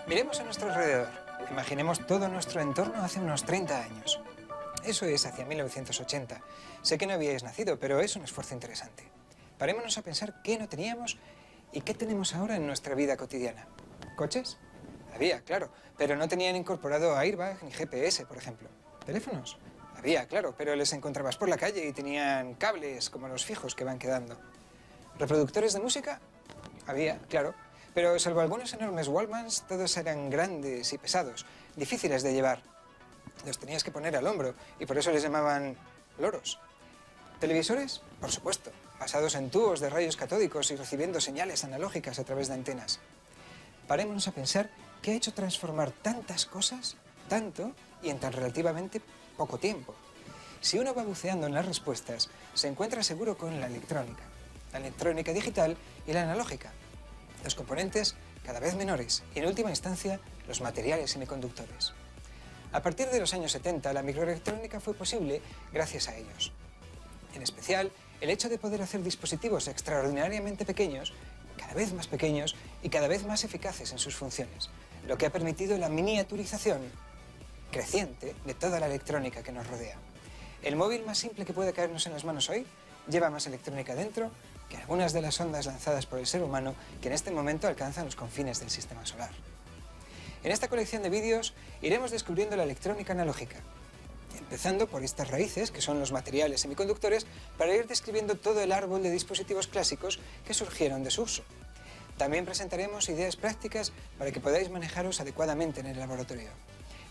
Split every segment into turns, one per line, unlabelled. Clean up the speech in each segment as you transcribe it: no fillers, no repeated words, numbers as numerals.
Miremos a nuestro alrededor. Imaginemos todo nuestro entorno hace unos 30 años. Eso es hacia 1980. Sé que no habíais nacido, pero es un esfuerzo interesante. Parémonos a pensar qué no teníamos y qué tenemos ahora en nuestra vida cotidiana. ¿Coches? Había, claro, pero no tenían incorporado airbag ni GPS, por ejemplo. ¿Teléfonos? Había, claro, pero les encontrabas por la calle y tenían cables como los fijos que van quedando. ¿Reproductores de música? Había, claro, pero salvo algunos enormes Walkmans, todos eran grandes y pesados, difíciles de llevar. Los tenías que poner al hombro y por eso les llamaban loros. ¿Televisores? Por supuesto, basados en tubos de rayos catódicos y recibiendo señales analógicas a través de antenas. Parémonos a pensar qué ha hecho transformar tantas cosas, tanto y en tan relativamente poco tiempo. Si uno va buceando en las respuestas, se encuentra seguro con la electrónica digital y la analógica. Los componentes cada vez menores y, en última instancia, los materiales semiconductores. A partir de los años 70, la microelectrónica fue posible gracias a ellos. En especial, el hecho de poder hacer dispositivos extraordinariamente pequeños, cada vez más pequeños y cada vez más eficaces en sus funciones, lo que ha permitido la miniaturización creciente de toda la electrónica que nos rodea. El móvil más simple que puede caernos en las manos hoy lleva más electrónica dentro que algunas de las ondas lanzadas por el ser humano que en este momento alcanzan los confines del sistema solar. En esta colección de vídeos iremos descubriendo la electrónica analógica, empezando por estas raíces, que son los materiales semiconductores, para ir describiendo todo el árbol de dispositivos clásicos que surgieron de su uso. También presentaremos ideas prácticas para que podáis manejaros adecuadamente en el laboratorio.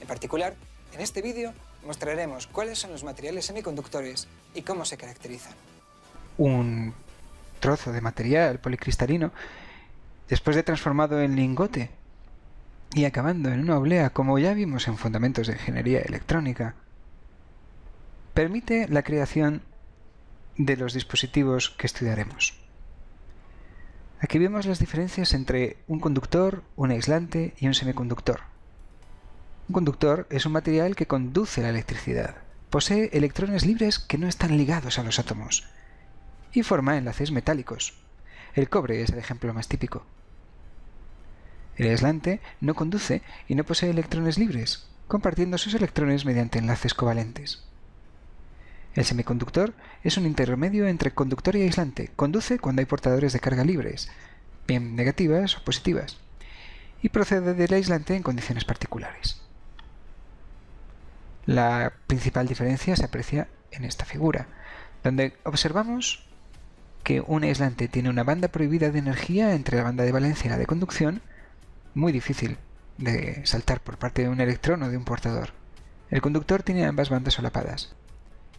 En particular, en este vídeo mostraremos cuáles son los materiales semiconductores y cómo se caracterizan. Un trozo de material policristalino, después de transformado en lingote y acabando en una oblea, como ya vimos en Fundamentos de Ingeniería Electrónica, permite la creación de los dispositivos que estudiaremos. Aquí vemos las diferencias entre un conductor, un aislante y un semiconductor. Un conductor es un material que conduce la electricidad. Posee electrones libres que no están ligados a los átomos y forma enlaces metálicos. El cobre es el ejemplo más típico. El aislante no conduce y no posee electrones libres, compartiendo sus electrones mediante enlaces covalentes. El semiconductor es un intermedio entre conductor y aislante. Conduce cuando hay portadores de carga libres, bien negativas o positivas, y procede del aislante en condiciones particulares. La principal diferencia se aprecia en esta figura, donde observamos que un aislante tiene una banda prohibida de energía entre la banda de valencia y la de conducción, muy difícil de saltar por parte de un electrón o de un portador. El conductor tiene ambas bandas solapadas.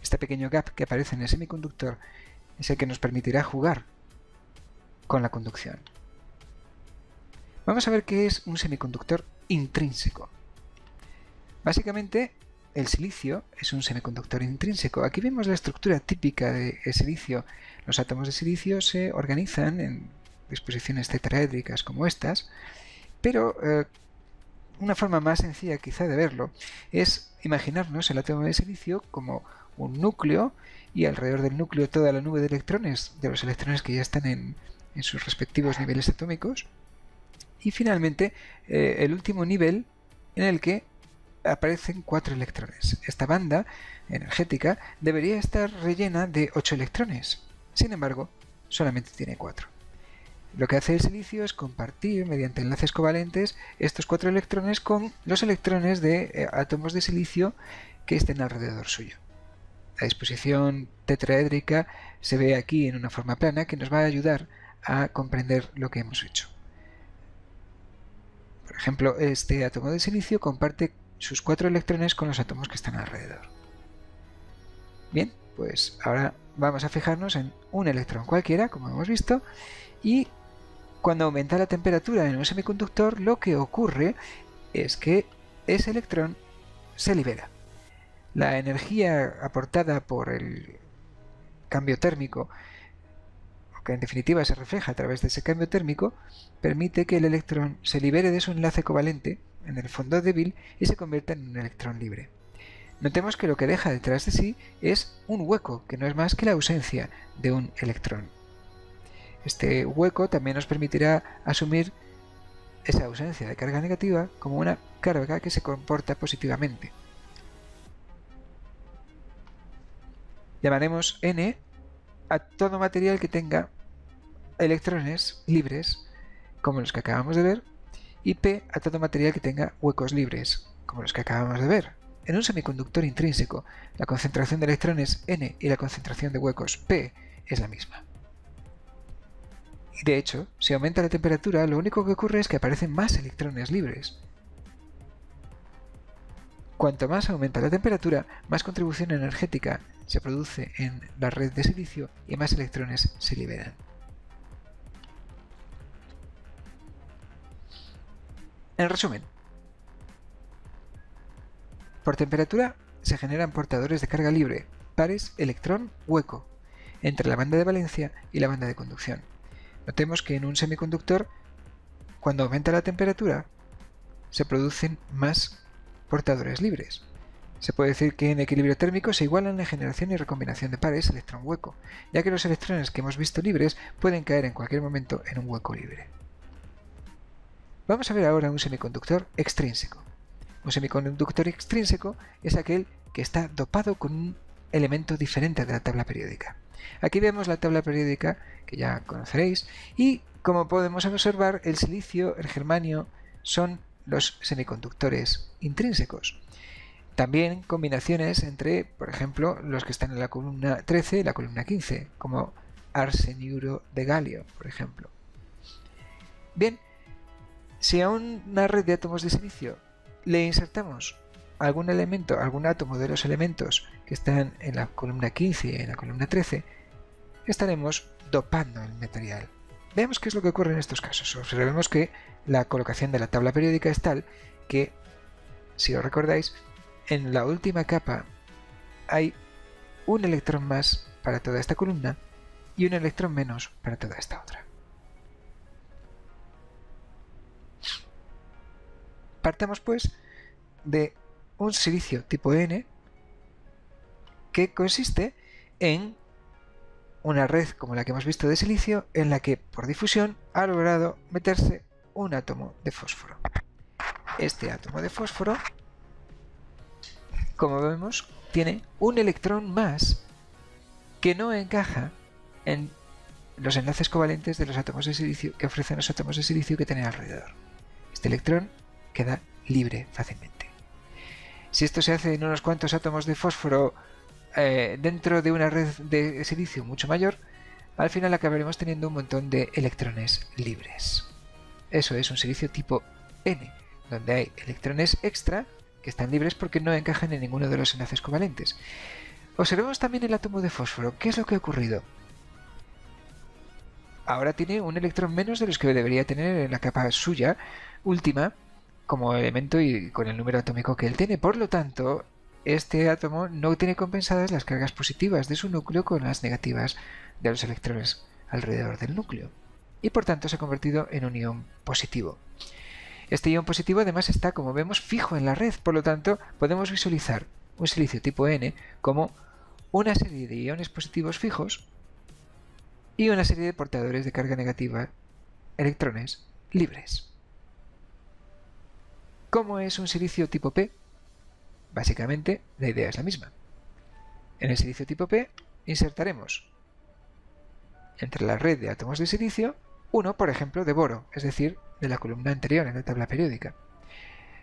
Este pequeño gap que aparece en el semiconductor es el que nos permitirá jugar con la conducción. Vamos a ver qué es un semiconductor intrínseco. Básicamente, el silicio es un semiconductor intrínseco. Aquí vemos la estructura típica del silicio. Los átomos de silicio se organizan en disposiciones tetraédricas como estas, pero una forma más sencilla quizá de verlo es imaginarnos el átomo de silicio como un núcleo y alrededor del núcleo toda la nube de electrones, de los electrones que ya están en sus respectivos niveles atómicos, y finalmente el último nivel en el que aparecen 4 electrones. Esta banda energética debería estar rellena de 8 electrones, sin embargo solamente tiene 4. Lo que hace el silicio es compartir mediante enlaces covalentes estos 4 electrones con los electrones de átomos de silicio que estén alrededor suyo. La disposición tetraédrica se ve aquí en una forma plana que nos va a ayudar a comprender lo que hemos hecho. Por ejemplo, este átomo de silicio comparte sus 4 electrones con los átomos que están alrededor. Bien, pues ahora vamos a fijarnos en un electrón cualquiera, como hemos visto, y cuando aumenta la temperatura en un semiconductor, lo que ocurre es que ese electrón se libera. La energía aportada por el cambio térmico, que en definitiva se refleja a través de ese cambio térmico, permite que el electrón se libere de su enlace covalente en el fondo débil y se convierta en un electrón libre. Notemos que lo que deja detrás de sí es un hueco, que no es más que la ausencia de un electrón. Este hueco también nos permitirá asumir esa ausencia de carga negativa como una carga que se comporta positivamente. Llamaremos N a todo material que tenga electrones libres, como los que acabamos de ver, y P a todo material que tenga huecos libres, como los que acabamos de ver. En un semiconductor intrínseco, la concentración de electrones N y la concentración de huecos P es la misma. Y de hecho, si aumenta la temperatura, lo único que ocurre es que aparecen más electrones libres. Cuanto más aumenta la temperatura, más contribución energética se produce en la red de silicio y más electrones se liberan. En resumen, por temperatura se generan portadores de carga libre, pares electrón-hueco, entre la banda de valencia y la banda de conducción. Notemos que en un semiconductor, cuando aumenta la temperatura, se producen más portadores libres. Se puede decir que en equilibrio térmico se igualan la generación y recombinación de pares electrón-hueco, ya que los electrones que hemos visto libres pueden caer en cualquier momento en un hueco libre. Vamos a ver ahora un semiconductor extrínseco. Un semiconductor extrínseco es aquel que está dopado con un elemento diferente de la tabla periódica. Aquí vemos la tabla periódica, que ya conoceréis, y como podemos observar, el silicio, el germanio, son los semiconductores intrínsecos. También combinaciones entre, por ejemplo, los que están en la columna 13 y la columna 15, como arseniuro de galio, por ejemplo. Bien, si a una red de átomos de silicio le insertamos algún elemento, algún átomo de los elementos que están en la columna 15 y en la columna 13, estaremos dopando el material. Veamos qué es lo que ocurre en estos casos. Observemos que la colocación de la tabla periódica es tal que, si os recordáis, en la última capa hay un electrón más para toda esta columna y un electrón menos para toda esta otra. Partamos pues de un silicio tipo N que consiste en una red como la que hemos visto de silicio en la que por difusión ha logrado meterse un átomo de fósforo. Este átomo de fósforo, como vemos, tiene un electrón más que no encaja en los enlaces covalentes de los átomos de silicio que ofrecen los átomos de silicio que tienen alrededor. Este electrón queda libre fácilmente. Si esto se hace en unos cuantos átomos de fósforo dentro de una red de silicio mucho mayor, al final acabaremos teniendo un montón de electrones libres. Eso es un silicio tipo N, donde hay electrones extra que están libres porque no encajan en ninguno de los enlaces covalentes. Observemos también el átomo de fósforo. ¿Qué es lo que ha ocurrido? Ahora tiene un electrón menos de los que debería tener en la capa suya última como elemento y con el número atómico que él tiene. Por lo tanto, este átomo no tiene compensadas las cargas positivas de su núcleo con las negativas de los electrones alrededor del núcleo. Y por tanto se ha convertido en un ion positivo. Este ion positivo además está, como vemos, fijo en la red. Por lo tanto, podemos visualizar un silicio tipo N como una serie de iones positivos fijos y una serie de portadores de carga negativa, electrones libres. ¿Cómo es un silicio tipo P? Básicamente, la idea es la misma. En el silicio tipo P insertaremos entre la red de átomos de silicio uno, por ejemplo, de boro, es decir, de la columna anterior en la tabla periódica.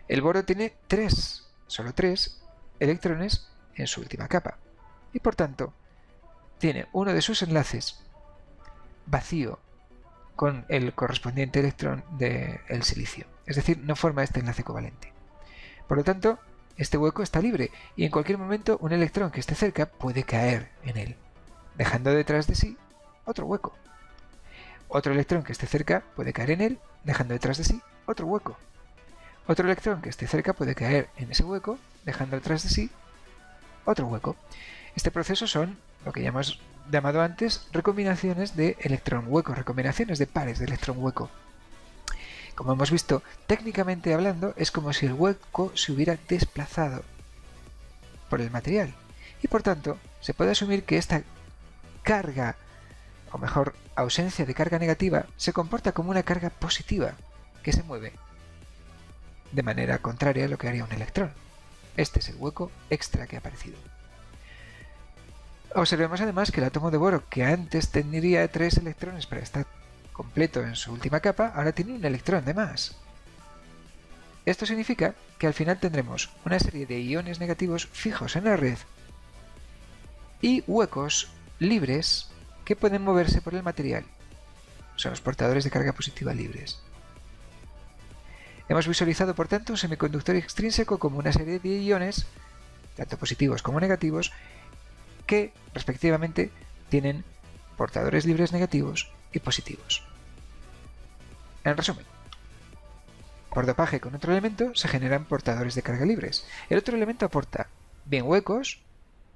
El boro tiene solo tres electrones en su última capa y por tanto tiene uno de sus enlaces vacío con el correspondiente electrón del silicio, es decir, no forma este enlace covalente. Por lo tanto, este hueco está libre y en cualquier momento un electrón que esté cerca puede caer en él, dejando detrás de sí otro hueco. Otro electrón que esté cerca puede caer en él, dejando detrás de sí otro hueco. Otro electrón que esté cerca puede caer en ese hueco, dejando detrás de sí otro hueco. Este proceso son lo que ya hemos llamado antes recombinaciones de electrón-hueco, recombinaciones de pares de electrón-hueco. Como hemos visto, técnicamente hablando, es como si el hueco se hubiera desplazado por el material. Y por tanto, se puede asumir que esta carga, o mejor, ausencia de carga negativa, se comporta como una carga positiva. que se mueve de manera contraria a lo que haría un electrón. Este es el hueco extra que ha aparecido. Observemos además que el átomo de boro, que antes tendría 3 electrones para estar completo en su última capa, ahora tiene un electrón de más. Esto significa que al final tendremos una serie de iones negativos fijos en la red y huecos libres que pueden moverse por el material. Son los portadores de carga positiva libres. Hemos visualizado, por tanto, un semiconductor extrínseco como una serie de iones, tanto positivos como negativos, que respectivamente tienen portadores libres negativos y positivos. En resumen, por dopaje con otro elemento se generan portadores de carga libres. El otro elemento aporta bien huecos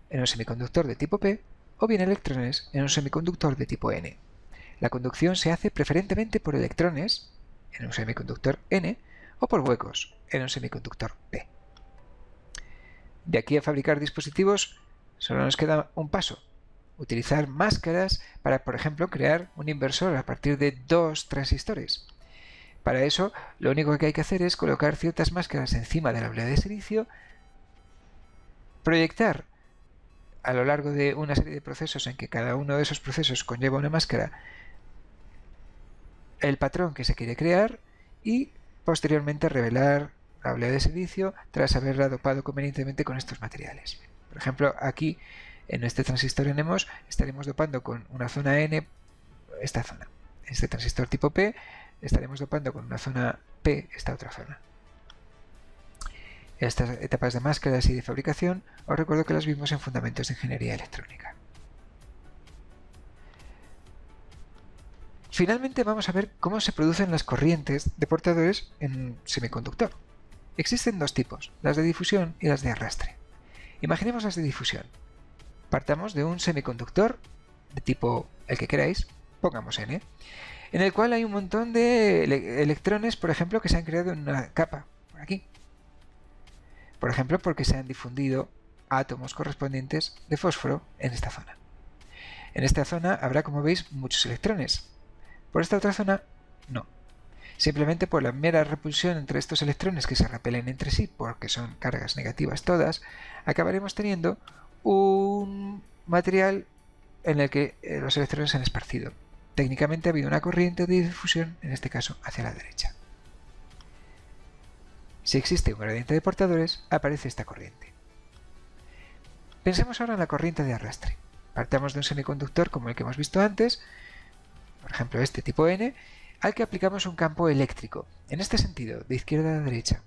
en un semiconductor de tipo P o bien electrones en un semiconductor de tipo N. La conducción se hace preferentemente por electrones en un semiconductor N o por huecos en un semiconductor P. De aquí a fabricar dispositivos solo nos queda un paso: utilizar máscaras para, por ejemplo, crear un inversor a partir de 2 transistores. Para eso, lo único que hay que hacer es colocar ciertas máscaras encima de la oblea de silicio, proyectar a lo largo de una serie de procesos en que cada uno de esos procesos conlleva una máscara el patrón que se quiere crear y posteriormente revelar la oblea de silicio tras haberla dopado convenientemente con estos materiales. Por ejemplo, aquí en este transistor NMOS estaremos dopando con una zona N esta zona. En este transistor tipo P estaremos dopando con una zona P esta otra zona. Estas etapas de máscaras y de fabricación os recuerdo que las vimos en Fundamentos de Ingeniería Electrónica. Finalmente vamos a ver cómo se producen las corrientes de portadores en un semiconductor. Existen 2 tipos, las de difusión y las de arrastre. Imaginemos las de difusión. Partamos de un semiconductor de tipo el que queráis, pongamos N, en el cual hay un montón de electrones, por ejemplo, que se han creado en una capa, por aquí. Por ejemplo, porque se han difundido átomos correspondientes de fósforo en esta zona. En esta zona habrá, como veis, muchos electrones. Por esta otra zona, no. Simplemente por la mera repulsión entre estos electrones que se repelen entre sí, porque son cargas negativas todas, acabaremos teniendo un material en el que los electrones se han esparcido. Técnicamente ha habido una corriente de difusión, en este caso hacia la derecha. Si existe un gradiente de portadores, aparece esta corriente. Pensemos ahora en la corriente de arrastre. Partamos de un semiconductor como el que hemos visto antes, por ejemplo este tipo N, al que aplicamos un campo eléctrico, en este sentido, de izquierda a derecha.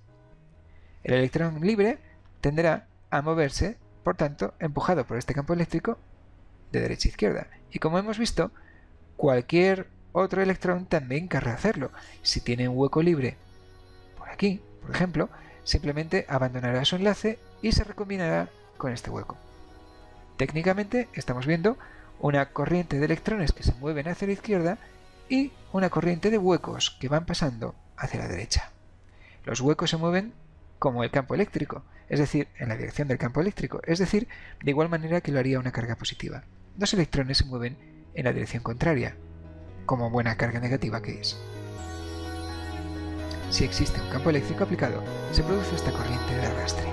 El electrón libre tenderá a moverse, por tanto, empujado por este campo eléctrico de derecha a izquierda. Y como hemos visto, cualquier otro electrón también querrá hacerlo. Si tiene un hueco libre por aquí, por ejemplo, simplemente abandonará su enlace y se recombinará con este hueco. Técnicamente estamos viendo una corriente de electrones que se mueven hacia la izquierda y una corriente de huecos que van pasando hacia la derecha. Los huecos se mueven como el campo eléctrico, es decir, en la dirección del campo eléctrico, es decir, de igual manera que lo haría una carga positiva. Los electrones se mueven en la dirección contraria, como buena carga negativa que es. Si existe un campo eléctrico aplicado, se produce esta corriente de arrastre.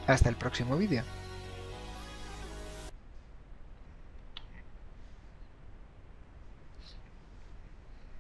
Hasta el próximo vídeo.